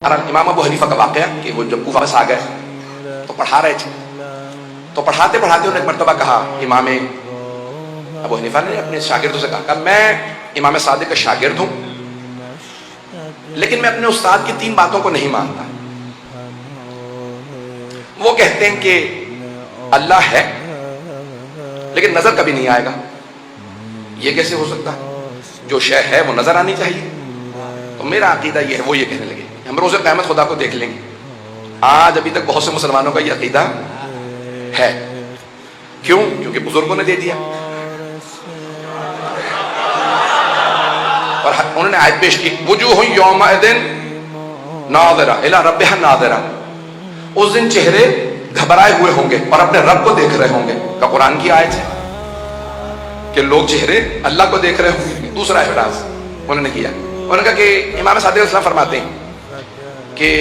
امام ابو حنیفہ کا واقعہ کہ وہ جب کوفہ سے آ گئے تو پڑھا رہے تھے، تو پڑھاتے پڑھاتے انہوں نے ایک مرتبہ کہا، امام ابو حنیفہ نے اپنے شاگردوں سے کہا میں امام صادق کا شاگرد ہوں، لیکن میں اپنے استاد کی 3 باتوں کو نہیں مانتا۔ وہ کہتے ہیں کہ اللہ ہے لیکن نظر کبھی نہیں آئے گا، یہ کیسے ہو سکتا ہے؟ جو شے ہے وہ نظر آنی چاہیے۔ تو میرا عقیدہ یہ ہے، وہ یہ کہنے لگے ہم روز قیامت خدا کو دیکھ لیں گے۔ آج ابھی تک بہت سے مسلمانوں کا یہ عقیدہ ہے، کیوں؟ کیونکہ بزرگوں نے دے دیا، اور انہوں نے آیت پیش کی وجوہ یومئذ ناظرہ الی ربہا ناظرہ، اس دن چہرے گھبرائے ہوئے ہوں گے اور اپنے رب کو دیکھ رہے ہوں گے، کا قرآن کی آیت ہے کہ لوگ چہرے اللہ کو دیکھ رہے ہوں گے۔ دوسرا اعتراض انہوں نے کیا، انہوں نے کہا کہ امام صادق علیہ السلام فرماتے ہیں کہ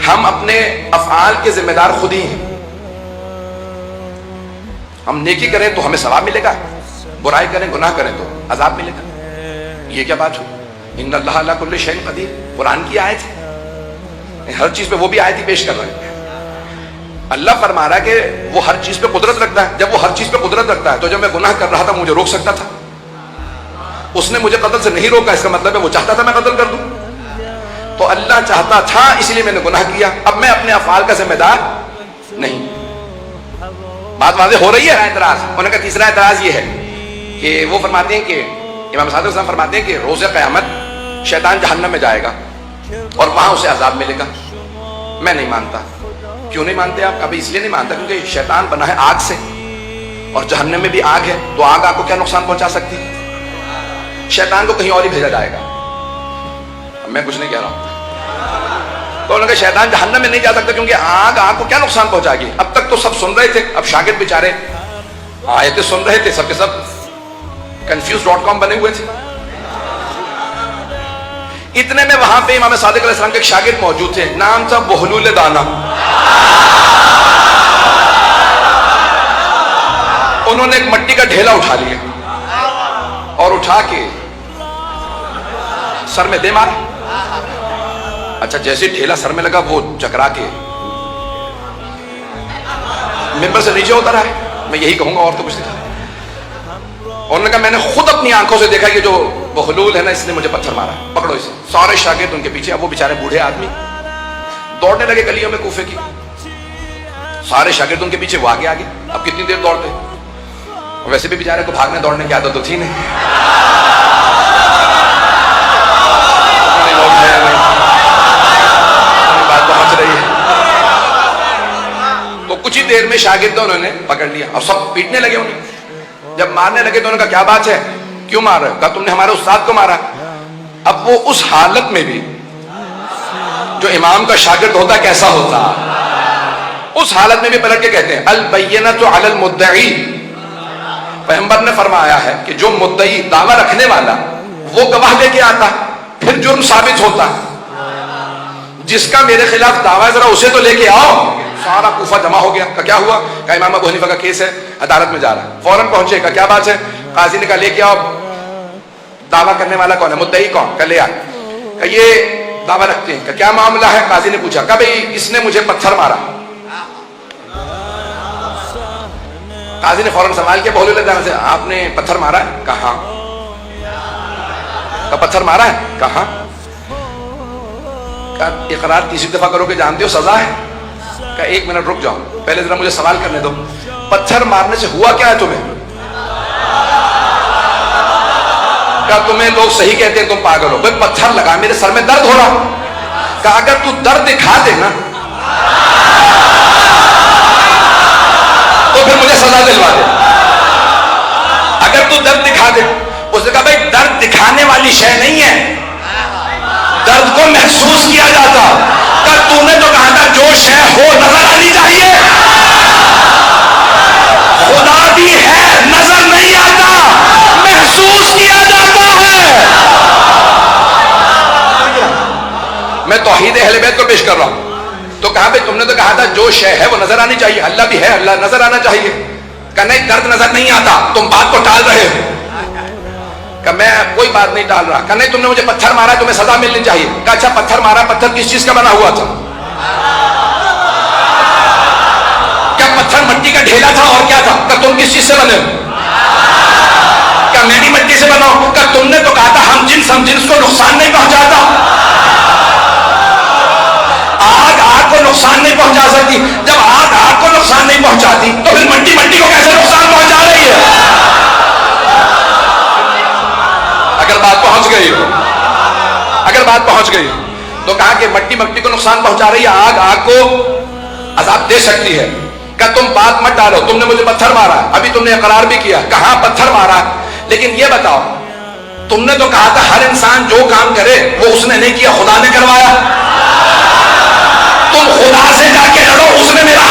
ہم اپنے افعال کے ذمہ دار خود ہی ہیں، ہم نیکی کریں تو ہمیں ثواب ملے گا، برائی کریں گناہ کریں تو عذاب ملے گا۔ یہ کیا بات ہوئی؟ ان اللہ علی کل شیء قدیر، قرآن کی آیت ہے، ہر چیز پہ وہ بھی آیت ہی پیش کر رہے ہیں۔ اللہ فرما رہا ہے کہ وہ ہر چیز پہ قدرت رکھتا ہے، جب وہ ہر چیز پہ قدرت رکھتا ہے تو جب میں گناہ کر رہا تھا مجھے روک سکتا تھا، اس نے مجھے قتل سے نہیں روکا، اس کا مطلب ہے وہ چاہتا تھا میں قتل کر دوں، تو اللہ چاہتا تھا اس لیے میں نے گناہ کیا، اب میں اپنے افعال کا ذمہ دار نہیں۔ بات واضح ہو رہی ہے۔ اعتراض انہوں نے کہا تیسرا اعتراض یہ ہے کہ وہ فرماتے ہیں کہ امام صادق صاحب فرماتے ہیں کہ روز قیامت شیطان جہنم میں جائے گا اور وہاں اسے عذاب ملے گا۔ میں نہیں مانتا۔ کیوں نہیں مانتے آپ؟ ابھی اس لیے نہیں مانتا کیونکہ شیطان بنا ہے آگ سے، اور جہنم میں بھی آگ ہے، تو آگ آپ کو کیا نقصان پہنچا سکتی؟ شیطان کو کہیں اور ہی بھیجا جائے گا۔ میں کچھ نہیں کہہ رہا ہوں۔ تو انہوں نے کہا شیطان جہنم میں نہیں جا سکتا کیونکہ آگ کو کیا نقصان پہنچا گی؟ اب تک تو سب سن رہے تھے، اب شاگرد بیچارے آیتیں سن رہے تھے، سب کے سب confused.com بنے ہوئے تھے۔ اتنے میں وہاں پہ امام صادق علیہ السلام کے ایک شاگرد موجود تھے، نام تھا بہلول دانا۔ انہوں نے ایک مٹی کا ڈھیلا اٹھا لیا اور اٹھا کے سر میں دے مارا۔ اچھا جیسے ڈھیلا سر میں لگا وہ چکرا کے ممبر سے نیچے اترا ہے، میں یہی کہوں گا اور تو کچھ نہیں تھا۔ انہوں نے کہا میں نے خود اپنی آنکھوں سے دیکھا کہ جو بہلول ہے نا اس نے مجھے پتھر مارا، پکڑو اسے۔ سارے شاگرد ان کے پیچھے، اب وہ بیچارے بوڑھے آدمی دوڑنے لگے گلیوں میں کوفے کی، سارے شاگرد ان کے پیچھے، وہ آگے آگے۔ اب کتنی دیر دوڑتے؟ ویسے بھی بیچارے کو بھاگنے دوڑنے کی عادت تو تھی نہیں، بات پہنچ رہی ہے۔ تو کچھ ہی دیر میں شاگرد انہوں نے پکڑ لیا اور سب پیٹنے لگے انہیں۔ جب مارنے لگے تو انہوں نے کہا کیا بات ہے، کیوں مار رہے ہو؟ کہا تم نے ہمارے استاد کو مارا۔ اب وہ اس حالت میں بھی جو امام کا شاگرد ہوتا کیسا ہوتا، اس حالت میں بھی پلٹ کے کہتے ہیں البینۃ علی المدعی، پیغمبر نے فرمایا ہے کہ جو مدعی دعویٰ رکھنے والا وہ گواہ لے کے آتا پھر جرم ثابت ہوتا، جس کا میرے خلاف دعویٰ ذرا اسے تو لے کے آؤ۔ سارا کوفہ جمع ہو گیا۔ کہا کیا ہوا؟ کہا امام ابو حنیفہ کا کیس ہے، عدالت میں جا رہا ہے۔ فوراً پہنچے، کہا کیا بات ہے؟ قاضی نے کہا لے کے آؤ، دعویٰ کرنے والا کون ہے، مدعی کون؟ کہا لے آ۔ کہا یہ دعویٰ رکھتے ہیں۔ کہا کیا معاملہ ہے؟ قاضی نے پوچھا، کہا بھئی اس نے مجھے پتھر مارا۔ قاضی نے فوراً سوال کیا بہلول دانا سے، آپ نے پتھر مارا ہے؟ کہا ہاں۔ کہا پتھر مارا ہے؟ کہا ہاں۔ کہا اقرار تیسری دفعہ کرو کہ جانتے ہو سزا ہے؟ کہا 1 منٹ رک جاؤ، پہلے ذرا مجھے سوال کرنے دو، پتھر مارنے سے ہوا کیا ہے تمہیں؟ کہا تمہیں لوگ صحیح کہتے ہیں تم پاگل ہو، بھئی پتھر لگا میرے سر میں درد ہو رہا۔ کہا اگر تو درد دکھا دے نا تو پھر مجھے سزا دلوا دے، اگر تو درد دکھا دے۔ اس نے کہا بھئی درد دکھانے والی شے نہیں ہے، درد کو محسوس کیا جاتا۔ کہ تو نے تو کہا تھا جو شے ہو نظر آنی چاہیے، خدا بھی ہے نظر نہیں آتا، محسوس کیا جاتا ہے۔ میں توحید اہل بیت کو پیش کر رہا ہوں۔ تو کہا بھئی تم نے تو کہا تھا جو شے ہے وہ نظر آنی چاہیے، اللہ بھی ہے، اللہ نظر آنا چاہیے۔ کہ نہیں درد نظر نہیں آتا، تم بات کو ٹال رہے ہو۔ کہ میں کوئی بات نہیں ٹال رہا. کہ نہیں تم نے مجھے پتھر مارا ہے تمہیں سزا ملنی چاہیے. کہ اچھا پتھر مارا, پتھر کس چیز کا بنا ہوا تھا؟ کیا پتھر مٹی کا ڈھیلا تھا اور کیا تھا؟ کہ تم کس چیز سے بنے ہو؟ کیا میں بھی مٹی سے بنا ہوں؟ کہ تم نے تو کہا تھا ہم جنس کو نقصان نہیں پہنچاتا. آگ کو نقصان نہیں پہنچا سکتی. جب آگ کو نقصان نہیں پہنچاتی تو پھر مٹی کو کیسے نقصان پہنچا رہی ہے؟ اگر بات پہنچ گئی تو کہا کہ مٹی کو نقصان پہنچا رہی ہے, آگ کو عذاب دے سکتی ہے. کہ تم بات مت ڈالو, تم نے مجھے پتھر مارا, ابھی تم نے اقرار بھی کیا, کہاں پتھر مارا, لیکن یہ بتاؤ تم نے تو کہا تھا ہر انسان جو کام کرے وہ اس نے نہیں کیا, خدا نے کروایا. تم خدا سے جا کے لڑو, اس نے میرا